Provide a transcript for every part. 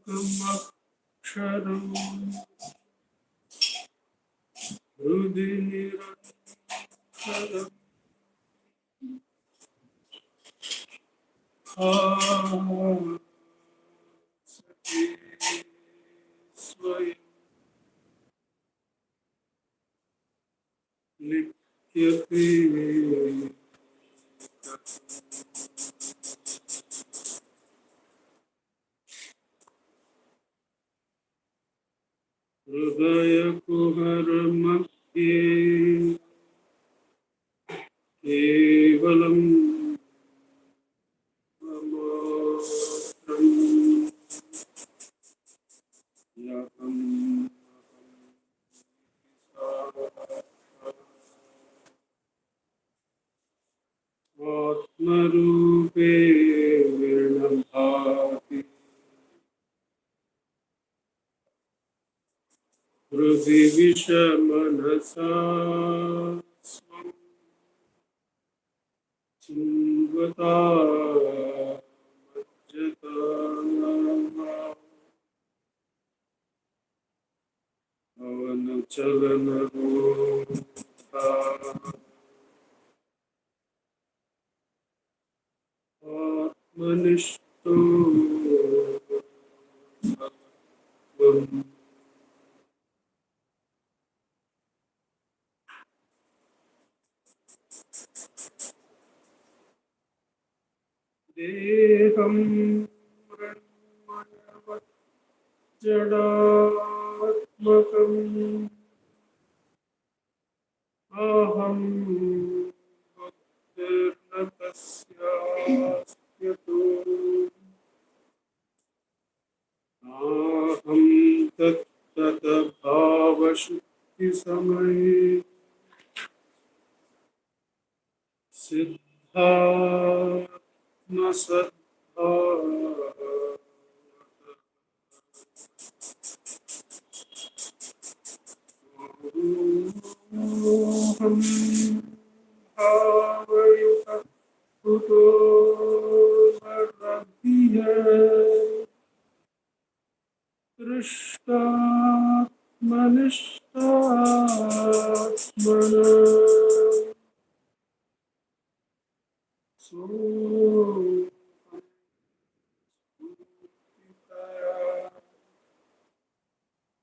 Ekamaksharam Hrudi Nirantaram Sati Swayam Nityate Hridaya Kuharamakye Kevalam Namatram Yakam Atmarupe Virnabhati Hrudi Vishamanasa Swam Chingvata Majjata Avana Chalana Rota Atmanishto Bhagavam Deham Ranmayavat Jadatmakam Aham Bhaktirna Tasyastu Aham Tat Tata Bhava Shukti Samai Siddhartha Saddha Oham Havayuta Kuto Varadhiya Krishtatmanishtatmana So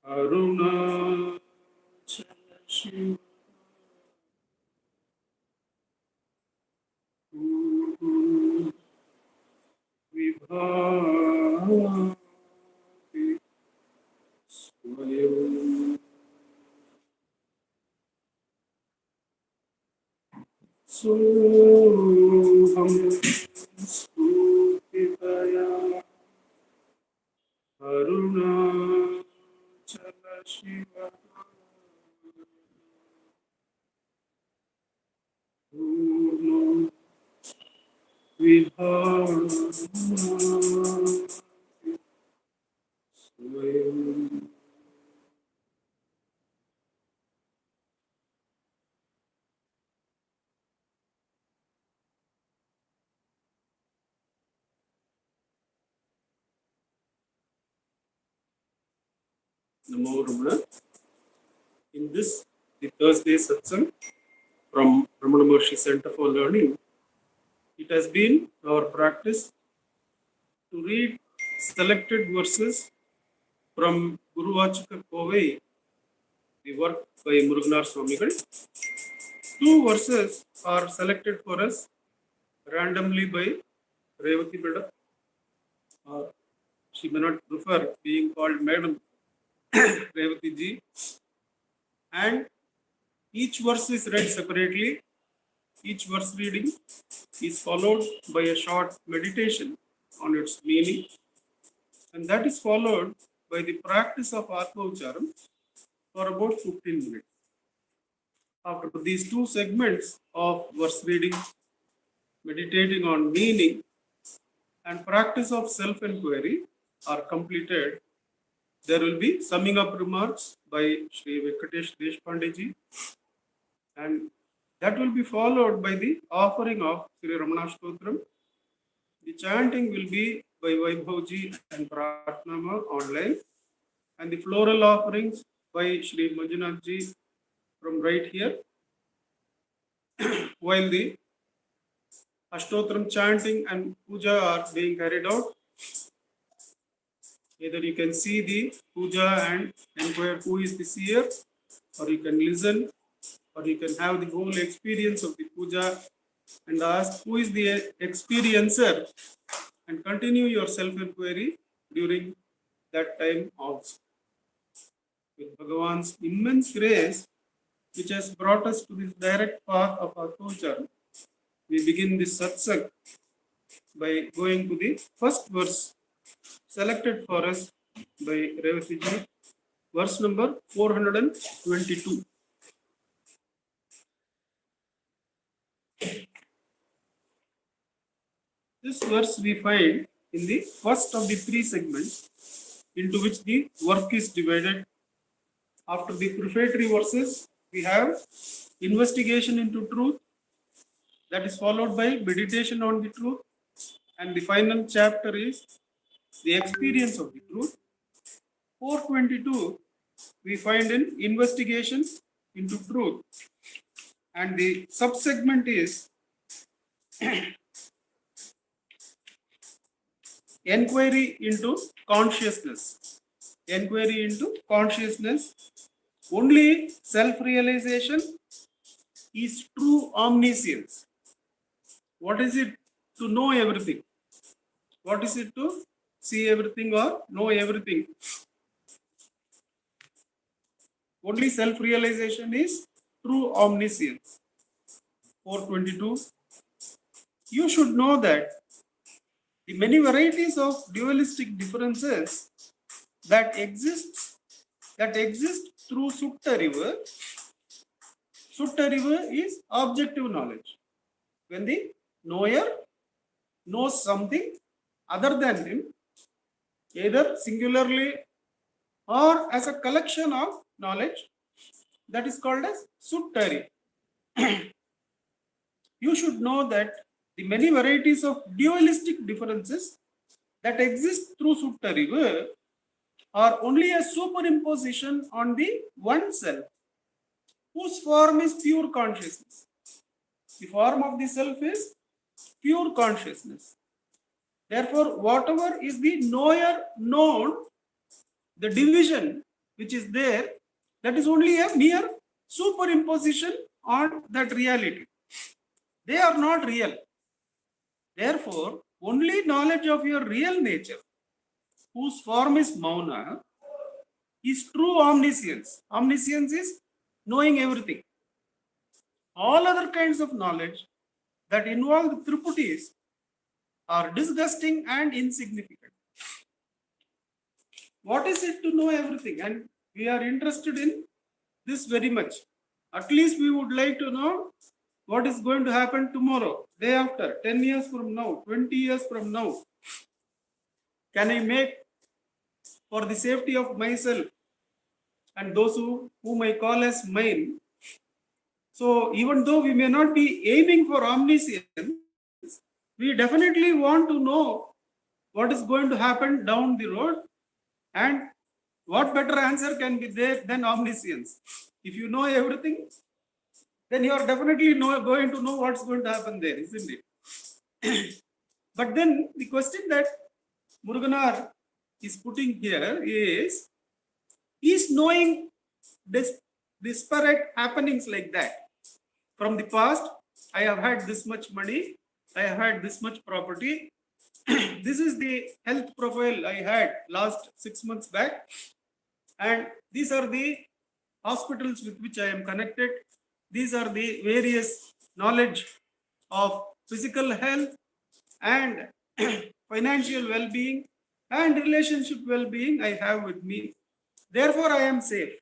Aruna Shiva Vibhati Swayam Soham Sputitaya Aruna Shiva Purno Vibhati Swayam Namo Ramana. In this, the Thursday Satsang from Ramanacentre Center for Learning, it has been our practice to read selected verses from Guru Vachaka Kovai, the work by Muruganar Swamigal. Two verses are selected for us randomly by Revati Beda. She may not prefer being called Madam Revati ji. And each verse is read separately. Each verse reading is followed by a short meditation on its meaning, and that is followed by the practice of Atma Ucharam for about 15 minutes. After these two segments of verse reading, meditating on meaning, and practice of self-enquiry are completed, there will be summing up remarks by Sri Venkatesh Deshpande ji, and that will be followed by the offering of Sri Ramanacentre. The chanting will be by Vaibhavji and Pratnama online, and the floral offerings by Sri Manjunath ji from right here, while the Ashtotram chanting and puja are being carried out. Either you can see the puja and inquire who is the seer, or you can listen, or you can have the whole experience of the puja and ask who is the experiencer, and continue your self-inquiry during that time also. With Bhagavan's immense grace, which has brought us to this direct path of Atmochar, we begin this satsang by going to the first verse selected for us by Revati ji, verse number 422. This verse we find in the first of the three segments into which the work is divided. After the prefatory verses, we have investigation into truth, that is followed by meditation on the truth, and the final chapter is the experience of the truth. 422 we find in investigation into truth, and the subsegment is enquiry into consciousness. Enquiry into consciousness. Only self-realization is true omniscience. What is it to know everything? What is it to see everything or know everything? Only self-realization is true omniscience. 422. You should know that the many varieties of dualistic differences that exist through Sutta river. Sutta river is objective knowledge. When the knower knows something other than him, either singularly or as a collection of knowledge, that is called as Suttari. You should know that the many varieties of dualistic differences that exist through Sutta river are only a superimposition on the one self, whose form is pure consciousness. The form of the self is pure consciousness. Therefore, whatever is the knower known, the division which is there, that is only a mere superimposition on that reality. They are not real. Therefore, only knowledge of your real nature, whose form is Mauna, is true omniscience. Omniscience is knowing everything. All other kinds of knowledge that involve the Triputis are disgusting and insignificant. What is it to know everything? And we are interested in this very much. At least we would like to know what is going to happen tomorrow, day after, 10 years from now, 20 years from now. Can I make for the safety of myself and those whom I call as mine? So even though we may not be aiming for omniscience, we definitely want to know what is going to happen down the road, and what better answer can be there than omniscience? If you know everything, then you are definitely going to know what's going to happen there, isn't it? But then the question that Muruganar is putting here is knowing disparate happenings like that. From the past, I have had this much money, I have had this much property. This is the health profile I had last 6 months back, and these are the hospitals with which I am connected. These are the various knowledge of physical health and financial well-being and relationship well-being I have with me. Therefore, I am safe.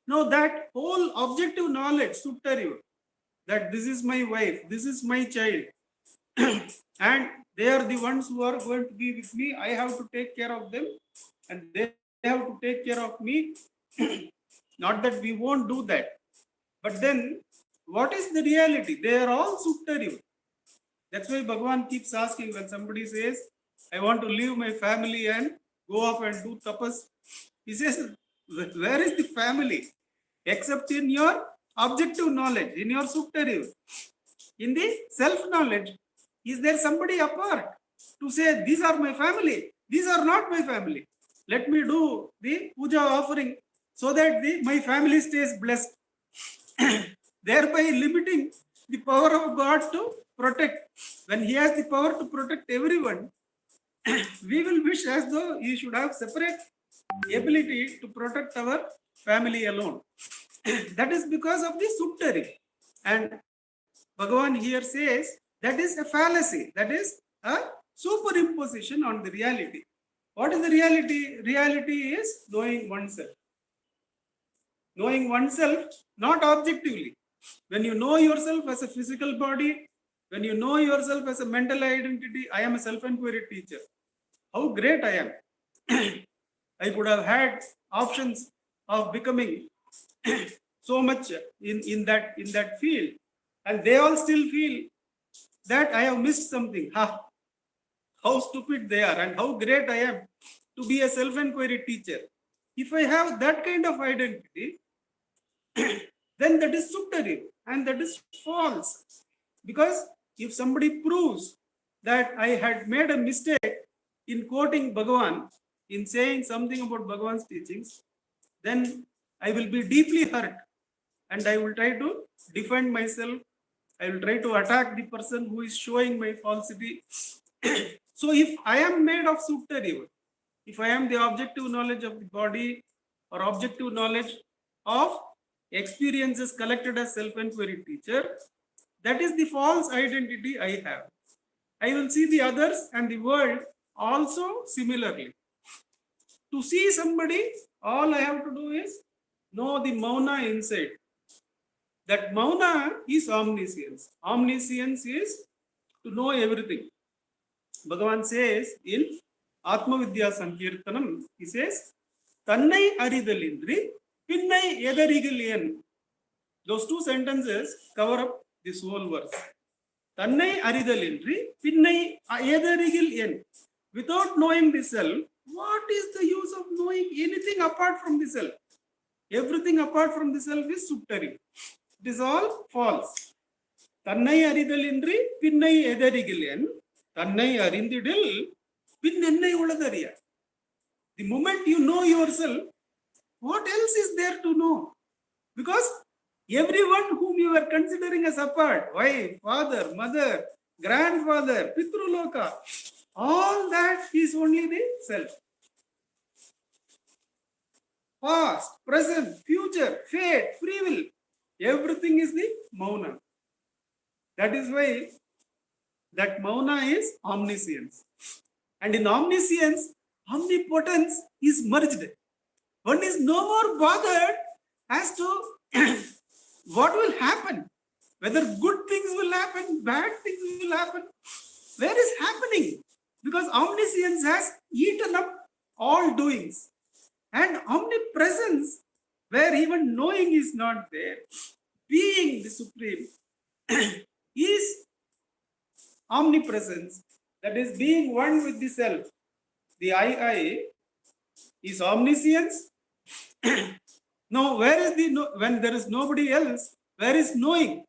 Now that whole objective knowledge, Suttariva, that this is my wife, this is my child, and they are the ones who are going to be with me, I have to take care of them. and they have to take care of me. Not that we won't do that. But then, what is the reality? They are all superior. That's why Bhagavan keeps asking when somebody says, I want to leave my family and go off and do tapas. He says, where is the family? Except in your objective knowledge, in your superior. In the self-knowledge, is there somebody apart to say, these are my family, these are not my family. Let me do the puja offering so that my family stays blessed. Thereby limiting the power of God to protect. When He has the power to protect everyone, we will wish as though He should have separate ability to protect our family alone. That is because of the subtary. And Bhagavan here says that is a fallacy, that is a superimposition on the reality. What is the reality? Reality is knowing oneself. Knowing oneself, not objectively. When you know yourself as a physical body, when you know yourself as a mental identity, I am a self-enquiry teacher. How great I am. I could have had options of becoming so much in that field, and they all still feel that I have missed something. How stupid they are, and how great I am to be a self-enquiry teacher. If I have that kind of identity, then that is subtary and that is false. Because if somebody proves that I had made a mistake in quoting Bhagavan, in saying something about Bhagavan's teachings, then I will be deeply hurt and I will try to defend myself. I will try to attack the person who is showing my falsity. So if I am made of subtary, if I am the objective knowledge of the body or objective knowledge of experiences collected as self-enquiry teacher, that is the false identity I have. I will see the others and the world also similarly. To see somebody, all I have to do is know the mauna inside. That mauna is omniscience. Omniscience is to know everything. Bhagavan says in Atma Vidya Sankirtanam, he says, Tannai aridalindri, pinnai edarigal. Those two sentences cover up this whole verse. Tannai aridalindri, pinnai edarigal. Without knowing the self, what is the use of knowing anything apart from the self? Everything apart from the self is subtary. It is all false. Tannai aridalindri, pinnai edarigal. Tannai arindidil, pinnennai uladariya. The moment you know yourself, what else is there to know? Because everyone whom you are considering as apart, wife, father, mother, grandfather, pitruloka, all that is only the self. Past, present, future, fate, free will, everything is the mauna. That is why that mauna is omniscience. And in omniscience, omnipotence is merged. One is no more bothered as to what will happen, whether good things will happen, bad things will happen. Where is happening? Because omniscience has eaten up all doings. And omnipresence, where even knowing is not there, being the supreme, is omnipresence, that is being one with the self. The I is omniscience. Now, where is the when there is nobody else, where is knowing?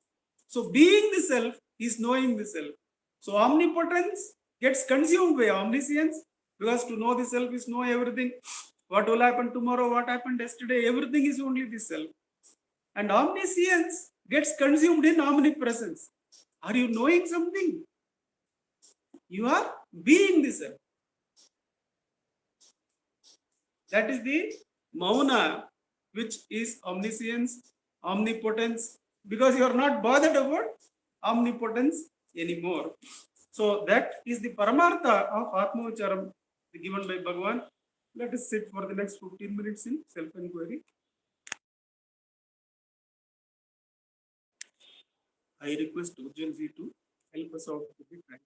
So being the self is knowing the self. So omnipotence gets consumed by omniscience, because to know the self is know everything. What will happen tomorrow, what happened yesterday, everything is only the self. And omniscience gets consumed in omnipresence. Are you knowing something? You are being the self. That is the mauna, which is omniscience, omnipotence, because you are not bothered about omnipotence anymore. So that is the paramartha of Atmavicharam given by Bhagavan. Let us sit for the next 15 minutes in self-enquiry. I request Ujjalji to help us out with the time.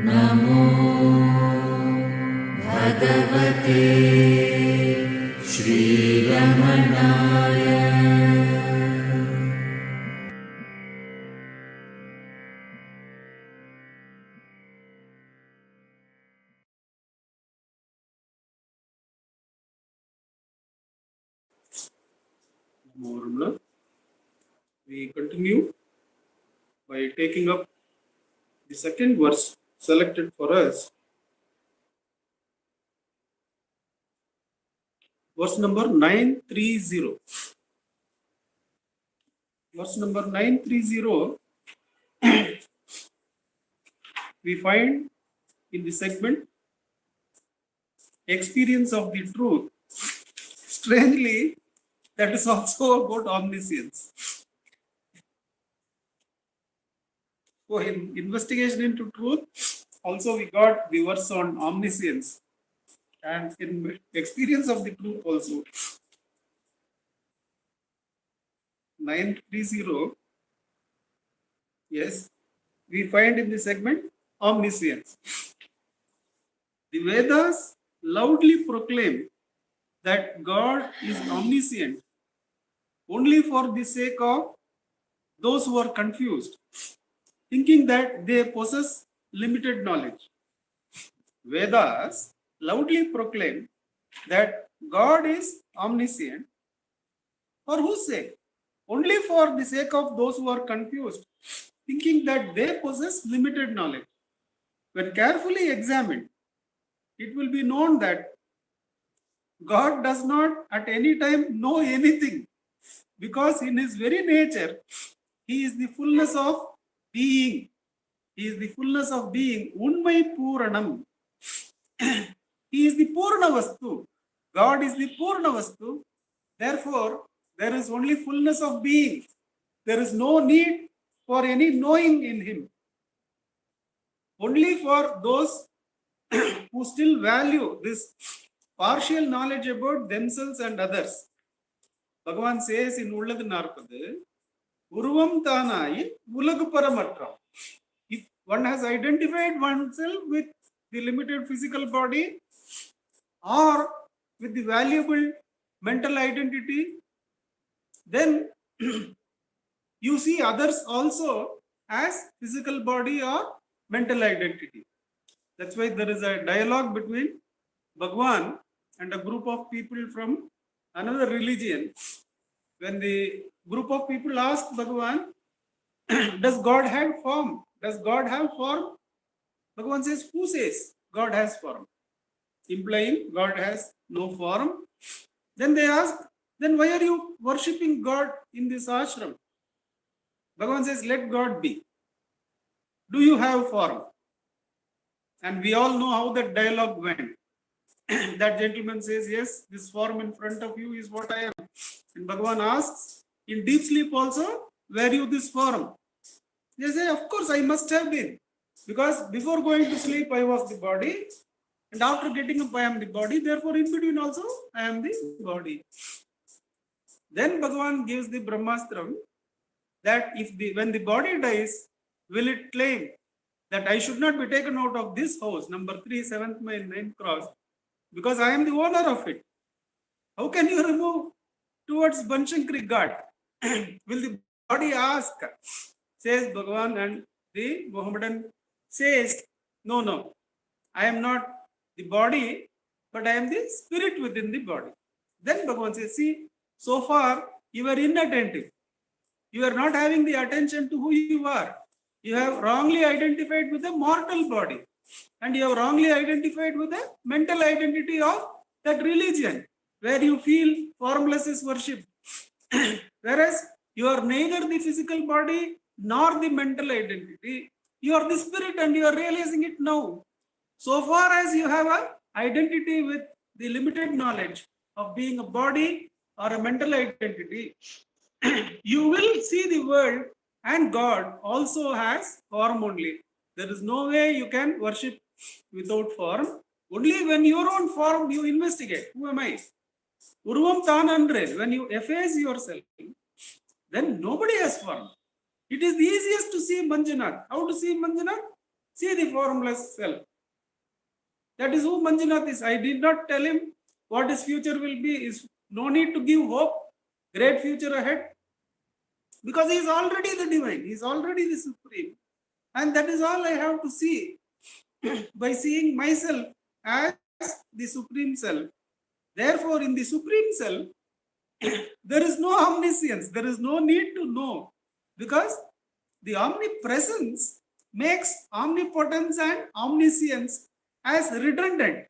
Namo Bhagavate Shri Ramanaya. Namo Ramana. We continue by taking up the second verse selected for us. Verse number 930. Verse number 930, we find in the segment experience of the truth. Strangely, that is also about omniscience. So in investigation into truth, also we got the verse on omniscience. And in experience of the truth also, 930, yes, we find in the segment omniscience. The Vedas loudly proclaim that God is omniscient only for the sake of those who are confused, thinking that they possess limited knowledge. Vedas loudly proclaim that God is omniscient for whose sake? Only for the sake of those who are confused, thinking that they possess limited knowledge. When carefully examined, it will be known that God does not at any time know anything, because in his very nature, he is the fullness of being. He is the fullness of being. Unmai Puranam. He is the Purna Vastu. God is the Purna Vastu. Therefore, there is only fullness of being. There is no need for any knowing in him. Only for those who still value this partial knowledge about themselves and others. Bhagavan says in Ulladu Narpadu, Uruvam Tanai Ulagu Paramatram. If one has identified oneself with the limited physical body or with the valuable mental identity, then you see others also as physical body or mental identity. That's why there is a dialogue between Bhagwan and a group of people from another religion. When the group of people ask Bhagwan, does God have form? Does God have form? Bhagwan says, who says God has form? Implying God has no form. Then they ask, then why are you worshipping God in this ashram? Bhagwan says, let God be. Do you have form? And we all know how that dialogue went. That gentleman says, yes, this form in front of you is what I am. And Bhagwan asks, in deep sleep also, were you this form? They say, of course, I must have been. Because before going to sleep, I was the body. And after getting up, I am the body. Therefore, in between also, I am the body. Then Bhagwan gives the Brahmastram that when the body dies, will it claim that I should not be taken out of this house, number 3, 7th mile, 9th cross, because I am the owner of it. How can you remove towards Banshankari God? Will the body ask? Says Bhagavan, and the Mohammedan says, no, I am not the body, but I am the spirit within the body. Then Bhagavan says, see, so far you are inattentive. You are not having the attention to who you are. You have wrongly identified with the mortal body. And you have wrongly identified with the mental identity of that religion, where you feel formless is worship. Whereas you are neither the physical body nor the mental identity. You are the spirit and you are realizing it now. So far as you have an identity with the limited knowledge of being a body or a mental identity, you will see the world and God also has form only. There is no way you can worship without form. Only when your own form you investigate. Who am I? Uruvam Tanandre. When you efface yourself, then nobody has form. It is the easiest to see Manjunath. How to see Manjunath? See the formless self. That is who Manjunath is. I did not tell him what his future will be. Is no need to give hope, great future ahead, because he is already the divine. He is already the supreme, and that is all I have to see by seeing myself as the supreme self. Therefore, in the supreme self, there is no omniscience. There is no need to know, because the omnipresence makes omnipotence and omniscience as redundant.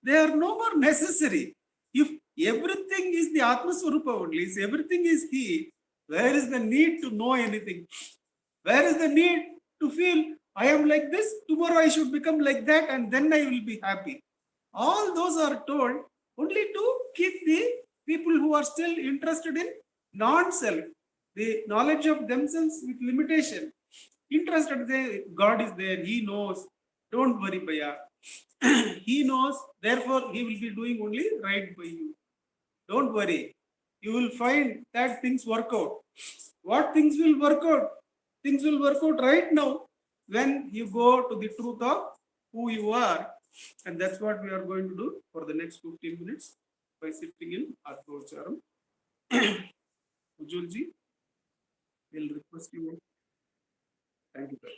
They are no more necessary. If everything is the Atma Swarupa only, if everything is He, where is the need to know anything? Where is the need to feel I am like this, tomorrow I should become like that, and then I will be happy? All those are told only to keep the people who are still interested in non-self, the knowledge of themselves with limitation. Interested, God is there, He knows. Don't worry, Bhaiya. He knows, therefore He will be doing only right by you. Don't worry. You will find that things work out. What things will work out? Things will work out right now when you go to the truth of who you are. And that's what we are going to do for the next 15 minutes by sitting in Atmaucharam. Ujjwalji, we'll request you. Thank you, sir.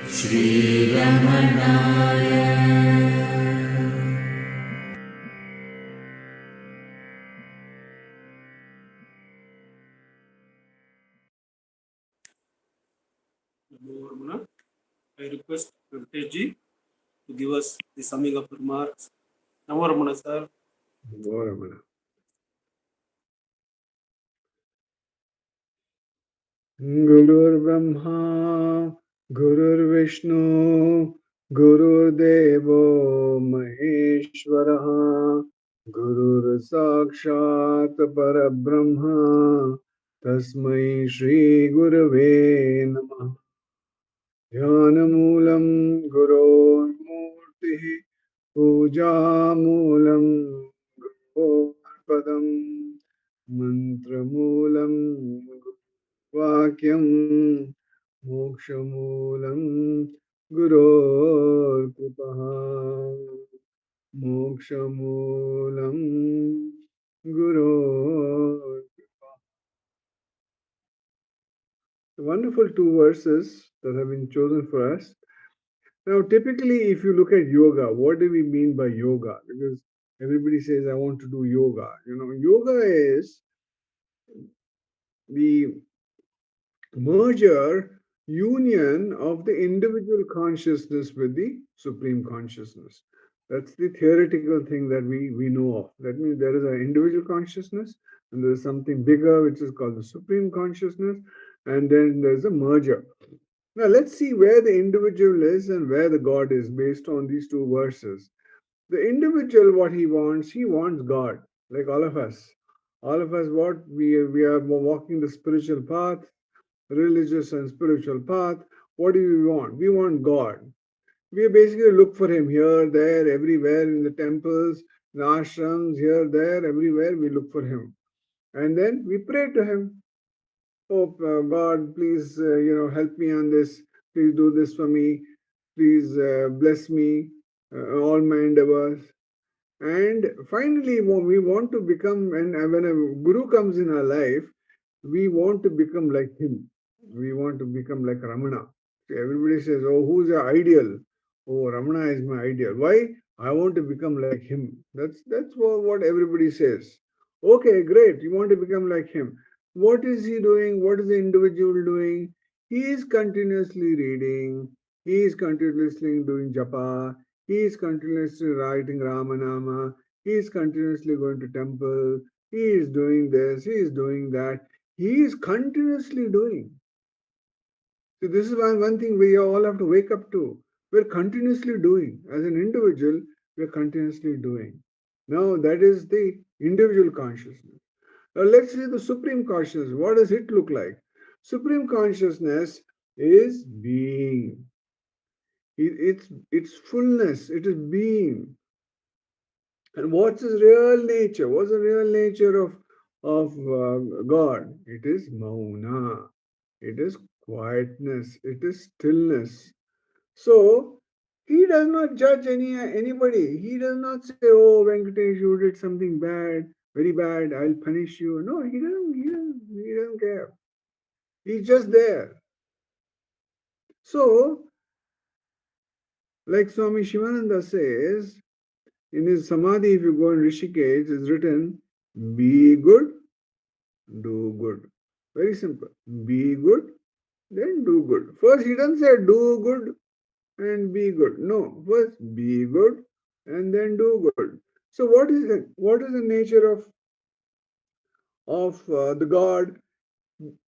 Shri Ramanaya. Namo Ramana. I request Venkatesh ji to give us the summing of the remarks. Namo Ramana, sir. Namo Ramana. Gurur Brahma, Gurur Vishnu, Gurur Devo Maheshwaraha, Gurur Sakshat Parabrahma, Tasmai Shri Gurave Namah. Dhyanamoolam Guror Murtihi, Pujamulam Guror Padam, Mantramulam Vakyam, Mokshamulam Guror Kripaha, Mokshamulam Guror. The wonderful two verses that have been chosen for us. Now, typically, if you look at yoga, what do we mean by yoga? Because everybody says, I want to do yoga. Yoga is the merger, union of the individual consciousness with the supreme consciousness. That's the theoretical thing that we know of. That means there is an individual consciousness, and there is something bigger, which is called the supreme consciousness, and then there's a merger. Now, let's see where the individual is and where the God is based on these two verses. The individual, what he wants God, like all of us. All of us, what we are walking the spiritual path, religious and spiritual path. What do we want? We want God. We basically look for Him here, there, everywhere, in the temples, in ashrams, here, there, everywhere. We look for Him, and then we pray to Him. Oh God, please, help me on this. Please do this for me. Please bless me, all my endeavors. And finally, we want to become, and when a guru comes in our life, we want to become like him. We want to become like Ramana. So everybody says, oh, who's your ideal? Oh, Ramana is my ideal. Why? I want to become like him. That's what everybody says. Okay, great. You want to become like him. What is he doing? What is the individual doing? He is continuously reading. He is continuously doing japa. He is continuously writing Ramanama. He is continuously going to temple. He is doing this. He is doing that. He is continuously doing. So this is one thing we all have to wake up to. We're continuously doing. As an individual, we're continuously doing. Now that is the individual consciousness. Now let's see the supreme consciousness. What does it look like? Supreme consciousness is being. It's fullness. It is being. And what's his real nature? What's the real nature of God? It is mauna. It is quietness. It is stillness. So he does not judge anybody. He does not say, "Oh, Venkatesh, you did something bad, very bad. I'll punish you." No, he doesn't. He doesn't care. He's just there. So, like Swami Shivananda says, in his Samadhi, if you go in Rishikesh, it's written, be good, do good. Very simple. Be good, then do good. First, he doesn't say do good and be good. No, first be good and then do good. So, what is the nature of the God?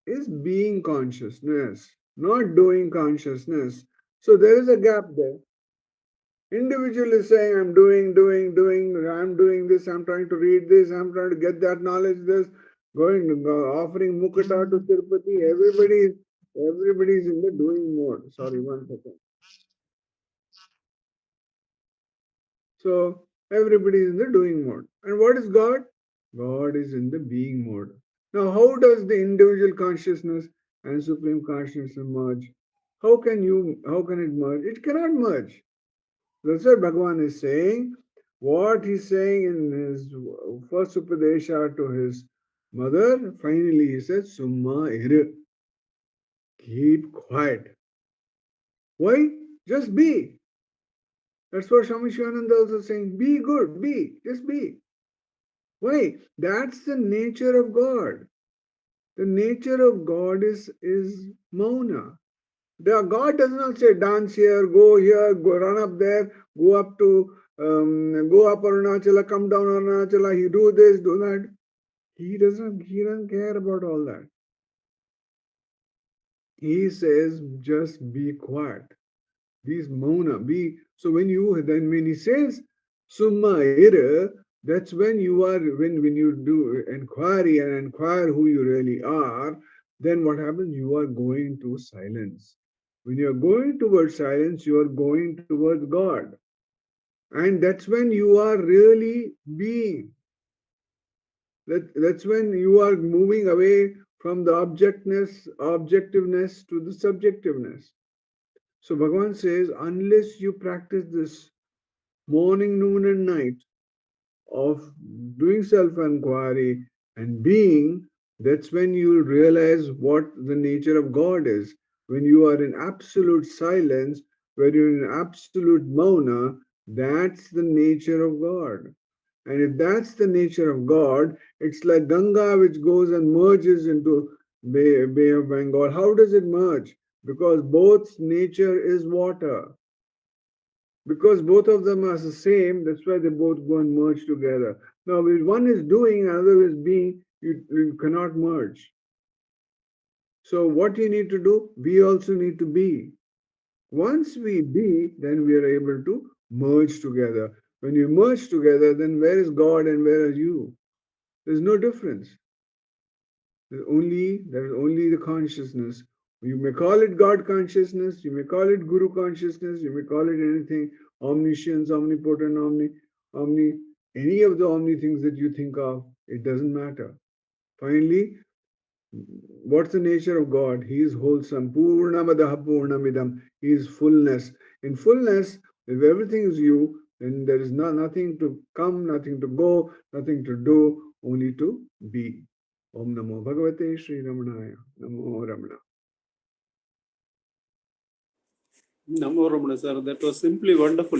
Is being consciousness, not doing consciousness. So, there is a gap there. Individual is saying, I'm I'm doing this, I'm trying to read this, I'm trying to get that knowledge, this, offering Mukata to Tirupati. Everybody is in the doing mode. Sorry, 1 second. So, everybody is in the doing mode. And what is God? God is in the being mode. Now, how does the individual consciousness and supreme consciousness merge? How can it merge? It cannot merge. That's what Bhagavan is saying. What he's saying in his first Upadesha to his mother, finally he says, Summa ir. Keep quiet. Why? Just be. That's what Swami Shivananda also saying. Be good, be, just be. Why? That's the nature of God. The nature of God is mauna. The God does not say dance here, go run up there, go up to go up Arunachala, come down Arunachala, he do this, do that. He doesn't care about all that. He says just be quiet. These mauna, be so when he says summa ira, that's when you are when you do inquiry and inquire who you really are, then what happens? You are going to silence. When you are going towards silence, you are going towards God. And that's when you are really being. That's when you are moving away from the objectiveness to the subjectiveness. So Bhagavan says, unless you practice this morning, noon, and night of doing self-enquiry and being, that's when you will realize what the nature of God is. When you are in absolute silence, when you're in absolute mauna, that's the nature of God. And if that's the nature of God, it's like Ganga which goes and merges into Bay of Bengal. How does it merge? Because both nature is water. Because both of them are the same, that's why they both go and merge together. Now, if one is doing, another is being, you cannot merge. So, what you need to do, we also need to be. Once we be, then we are able to merge together. When you merge together, then where is God and where are you? There's no difference. There's only the consciousness. You may call it God consciousness, you may call it Guru consciousness, you may call it anything, omniscience, omnipotent, omni, any of the omni things that you think of, it doesn't matter. Finally, what's the nature of God? He is wholesome. Purnamadaha Purnamidam. He is fullness. In fullness, if everything is you, then there is nothing to come, nothing to go, nothing to do, only to be. Om Namo Bhagavate Sri Ramanaya. Namo Ramana. Namo Ramana, sir. That was simply wonderful.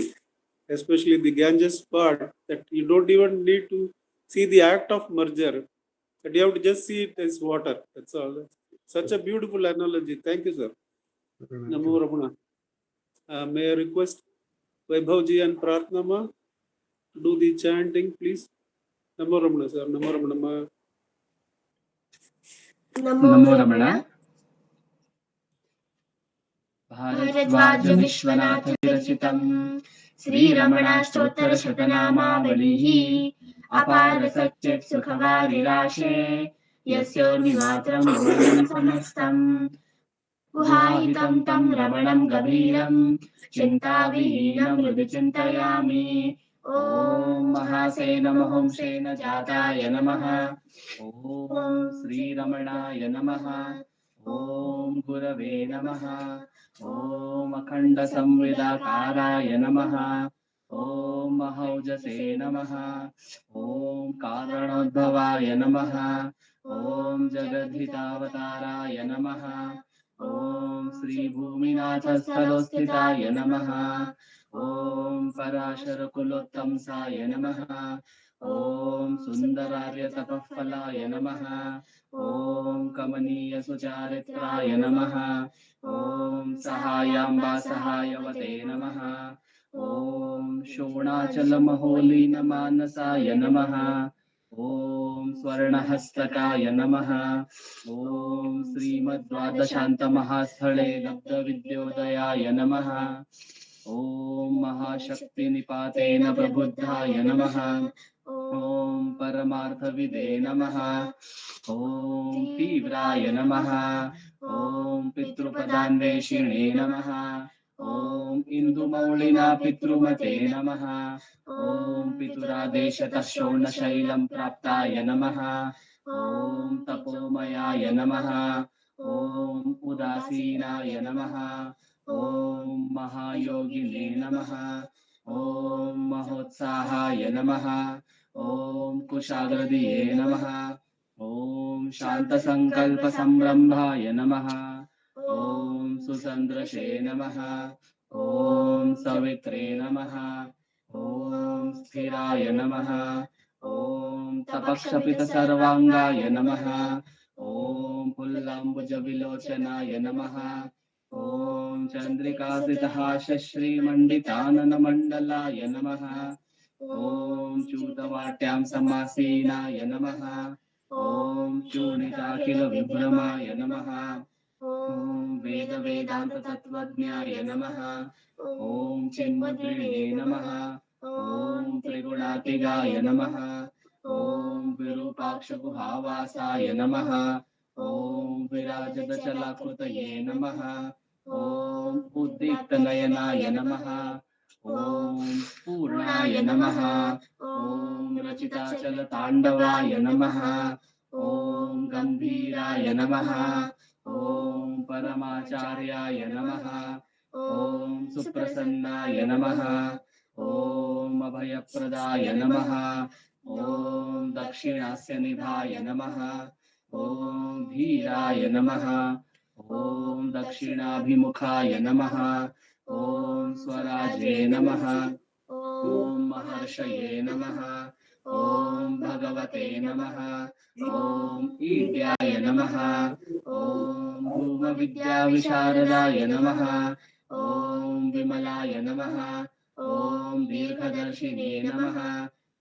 Especially the Ganges part, that you don't even need to see the act of merger, that you have to just see it as water. That's all. That's such a beautiful analogy. Thank you, sir. Namo Ramana. May I request Vaibhavji and Pratnama to do the chanting, please? Namo Ramana, sir. Namo Ramana. Namo Ramana. Bhardwaj Vishwanath विरचितम् श्रीरमणाष्टोत्तर शतनामावलिः अपार सच्चित् सुखवारिराशे यस्योर्विमात्रम् भुवनं समस्तम् गुहाहितं तं रमणं गभीरं चिन्ताविहीनं हृदि चिन्तयामि ॐ महासेन महंसेन जाताय नमः ॐ श्रीरमणाय नमः ॐ गुरवे नमः ॐ अखण्डसंविदाकाराय नमः ॐ महौजसे नमः ॐ कारणोद्भवाय नमः ॐ जगद्धितावताराय नमः ॐ श्रीभूमिनाथस्थलोत्थिताय नमः ॐ पराशरकुलोत्तंसाय नमः ॐ सुन्दरार्यतपःफलाय नमः ॐ कमनीयसुचारित्राय नमः ॐ सहायाम्बा सहायवते नमः ॐ शोणाचलमहोलीनमानसाय नमः ॐ स्वर्णहस्तकाय नमः ॐ श्रीमद्द्वादशान्तमहास्थले लब्धविद्योदयाय नमः ॐ महाशक्तिनिपातेन प्रबुद्धाय नमः ॐ परमार्थविदे नमः ॐ तीव्राय नमः ॐ पितृपदान्वेषिणे नमः ॐ इन्दुमौलिना पितृमते नमः ॐ पितुरादेशतः शोणशैलं प्राप्ताय नमः ॐ तपोमयाय नमः ॐ उदासीनाय नमः ॐ महायोगिने नमः ॐ महोत्साहाय नमः ॐ कुशाग्रदिये नमः ॐ शान्तसङ्कल्पसंरम्भाय नमः सुसंद्रशे नमः। ॐ सवित्रे नमः। ॐ स्थिराय नमः। ॐ तपक्षपित सर्वांगाय नमः। ॐ पुल्लाम्बुजविलोचनाय नमः। ॐ चन्द्रिकासितहासश्रीमण्डिताननमण्डलाय नमः। ॐ च्यूतवाट्यां समासीनाय नमः। ॐ चूर्णिताखिलविभ्रमाय नमः। ॐ वेदवेदान्ततत्त्वज्ञाय नमः। ॐ चिन्मुद्रिणे नमः। ॐ त्रिगुणातिगाय नमः। ॐ विरूपाक्षगुहावासाय नमः। ॐ विराजदचलाकृतये नमः। ॐ उद्दीप्तनयनाय नमः। ॐ पूर्णाय नमः। ॐ रचिताचलताण्डवाय नमः। ॐ गम्भीराय नमः। ॐ परमाचार्याय नमः। ॐ सुप्रसन्नाय नमः। ॐ अभयप्रदाय नमः। ॐ दक्षिणास्य निधाय नमः। ॐ धीराय नमः। ॐ दक्षिणाभिमुखाय नमः। ॐ स्वराजे नमः। ॐ महर्षये नमः। ॐ भगवते नमः। ॐ ईड्याय नमः। ॐ धूमविद्याविशारदाय नमः। ॐ विमलाय नमः। ॐ दीर्घदर्शिने नमः।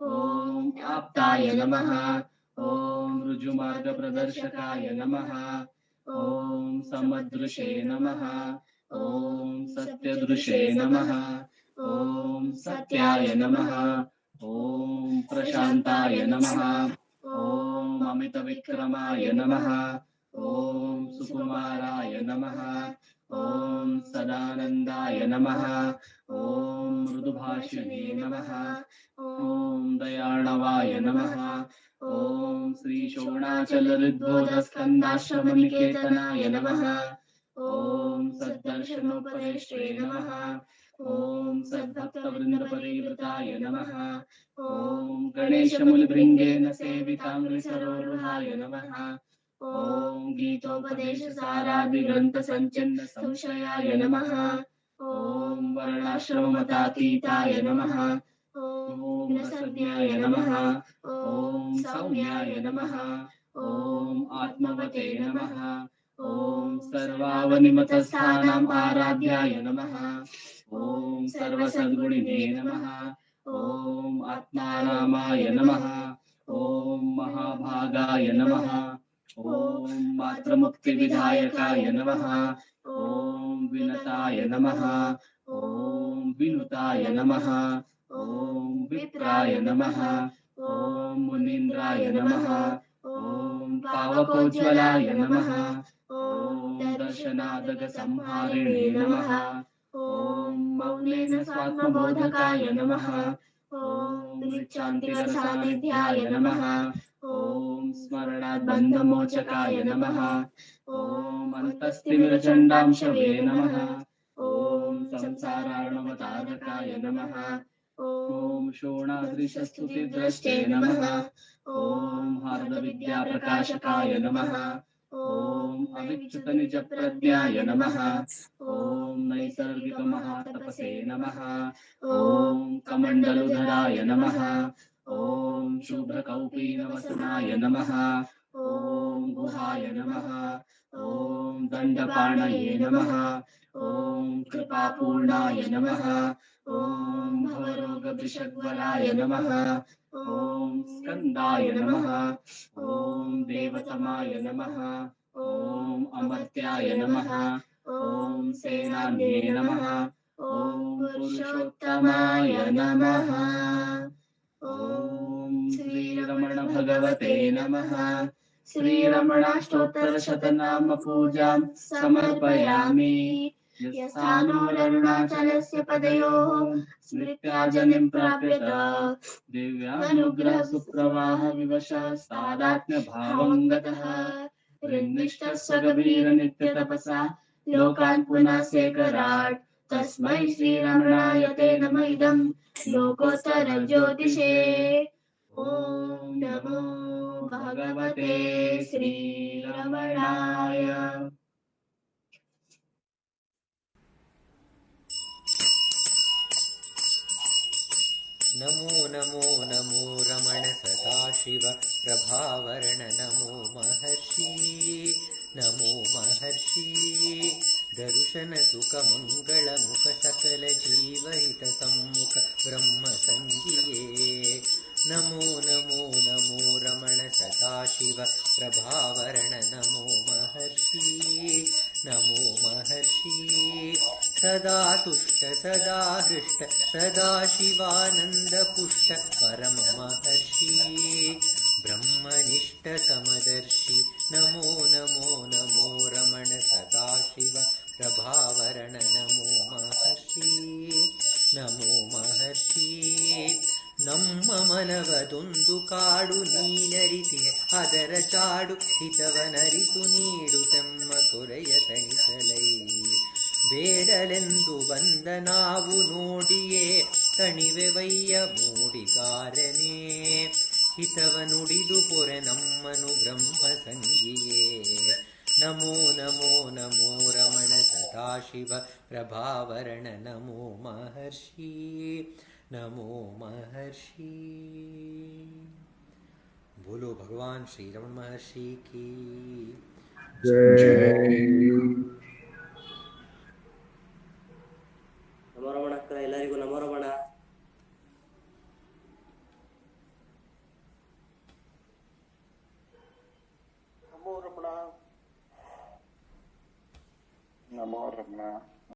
ॐ आप्ताय नमः। ॐ ऋजुमार्गप्रदर्शकाय नमः। ॐ समदृशे नमः। ॐ सत्यदृशे नमः। ॐ सत्याय नमः। ॐ प्रशान्ताय नमः। ॐ अमितविक्रमाय नमः। ॐ सुकुमाराय नमः। ॐ सदानन्दाय नमः। ॐ मृदुभाषिणे नमः। ॐ दयार्णवाय नमः। ॐ श्रीशोणाचलऋद्बोधस्कन्दाश्रमनिकेतनाय नमः। ॐ सद्दर्शनोपदेष्ट्रे नमः। ॐ सद्भक्तवृन्दपरिवृताय नमः। ॐ गणेशमुनिभृङ्गेन सेविताङ्घ्रिसरोरुहाय नमः। ॐ गीतोपदेशसारादिग्रन्थसञ्चिन्न संशयाय नमः। ॐ वर्णाश्रममतातीताय नमः। ॐ रसज्ञाय नमः। ॐ सौम्याय नमः। ॐ आत्मवते नमः। ॐ सर्वावनिमतस्थानाम् आराध्याय नमः। ॐ सर्वसद्गुणिने नमः। ॐ आत्मारामाय नमः। ॐ महाभागाय नमः। ॐ मात्रमुक्तिविधायकाय नमः। ॐ विनताय नमः। ॐ विनुताय नमः। ॐ विप्राय नमः। ॐ मुनीन्द्राय नमः। ॐ पावकोज्ज्वलाय नमः। ॐ दर्शनादगसंहारिणे नमः। ॐ मौनेन स्वात्मबोधकाय नमः। ॐ मृच्छान्तिरसानिध्याय नमः। ॐ स्मरणात् बन्धमोचकाय नमः। ॐ अन्तस्तिमिरचण्डांशवे नमः। ॐ संसारार्णवतारकाय नमः। ॐ शोणादृशस्तुतिद्रष्टे नमः। ॐ हार्दविद्याप्रकाशकाय नमः। ॐ अविच्युतनिजप्रज्ञाय नमः। ॐ नैसर्गिकमहातपसे नमः। ॐ कमण्डलुधराय नमः। ॐ शुभ्रकौपीनवसनाय नमः। ॐ गुहाय नमः। ॐ दण्डपाणये नमः। ॐ कृपापूर्णाय नमः। ॐ भवरोगविषग्वराय नमः। ॐ स्कन्दाय नमः। ॐ देवतमाय नमः। ॐ अमर्त्याय नमः। ॐ सेनान्ये नमः। ॐ पुरुषोत्तमाय नमः। ॐ श्रीरमण भगवते नमः। श्रीरमणाष्टोत्तरशतनाम पूजां समर्पयामि। यस्थानोररुणाचलस्य पदयोः स्मृत्याजनिं प्राप्यत दिव्यानुग्रहसुप्रवाह विवशास्तादात्म्यभावं गतः ऋन्निष्ठस्वगभीरनित्यतपसा लोकान् पुनः सेकराट् तस्मै श्रीरमणाय ते नम इदं लोकोत्तरज्योतिषे। ॐ नमो भगवते श्रीरमणाय। ನಮೋ ನಮೋ ನಮೋ ರಮಣ ಸದಾಶಿವ ಪ್ರಭಾವರಣ ನಮೋ ಮಹರ್ಷಿ ನಮೋ ಮಹರ್ಷಿ ದರುಶನ ಸುಖ ಮಂಗಳ ಮುಖ ಸಕಲ ಜೀವಹಿತ ಸಮ್ಮುಖ ಬ್ರಹ್ಮ ಸಂಗಿಯೇ ನಮೋ ನಮೋ ನಮೋ ರಮಣ ಸದಾಶಿವ ಪ್ರಭಾವರಣ ನಮೋ ಮಹರ್ಷಿ ನಮೋ ಮಹರ್ಷಿ ಸದಾ ತುಷ್ಟ ಸದಾ ಹೃಷ್ಟ ಸದಾ ಶಿವಾನಂದ ಪುಷ್ಟ ಪರಮ ಮಹರ್ಷಿ ಬ್ರಹ್ಮನಿಷ್ಠ ಸಮದರ್ಶಿ ನಮೋ ನಮೋ ನಮೋ ರಮಣ ಸದಾಶಿವ ಪ್ರಭಾವರಣ ನಮೋ ಮಹರ್ಷಿ ನಮೋ ಮಹರ್ಷಿ ನಮ್ಮ ಮನವದೊಂದು ಕಾಡು ನೀನರಿಸಿ ಅದರ ಚಾಡು ಹಿತವನರಿತು ನೀಡು ತಮ್ಮ ಕೊರೆಯ ತಣಿಸಲೈ ಬೇಡಲೆಂದು ಬಂದ ನಾವು ನೋಡಿಯೇ ತಣಿವೆವಯ್ಯ ಮೂಡಿಗಾರನೇ ಹಿತವ ನುಡಿದು ಪೊರೆ ನಮ್ಮನು ಬ್ರಹ್ಮ ಸಂಗಿಯೇ ನಮೋ ನಮೋ ನಮೋ ರಮಣ ಸದಾಶಿವ ಪ್ರಭಾವರಣ ನಮೋ ಮಹರ್ಷಿ ನಮೋ ಮಹರ್ಷಿ बोलो भगवान श्री रमण महर्षि की जय। ನಮೋ ರಮಣ ಅಕ್ಕ, ಎಲ್ಲರಿಗೂ ನಮೋ ರಮಣ. ನಮೋ ರಮಣ. ನಮೋ ರಮಣ.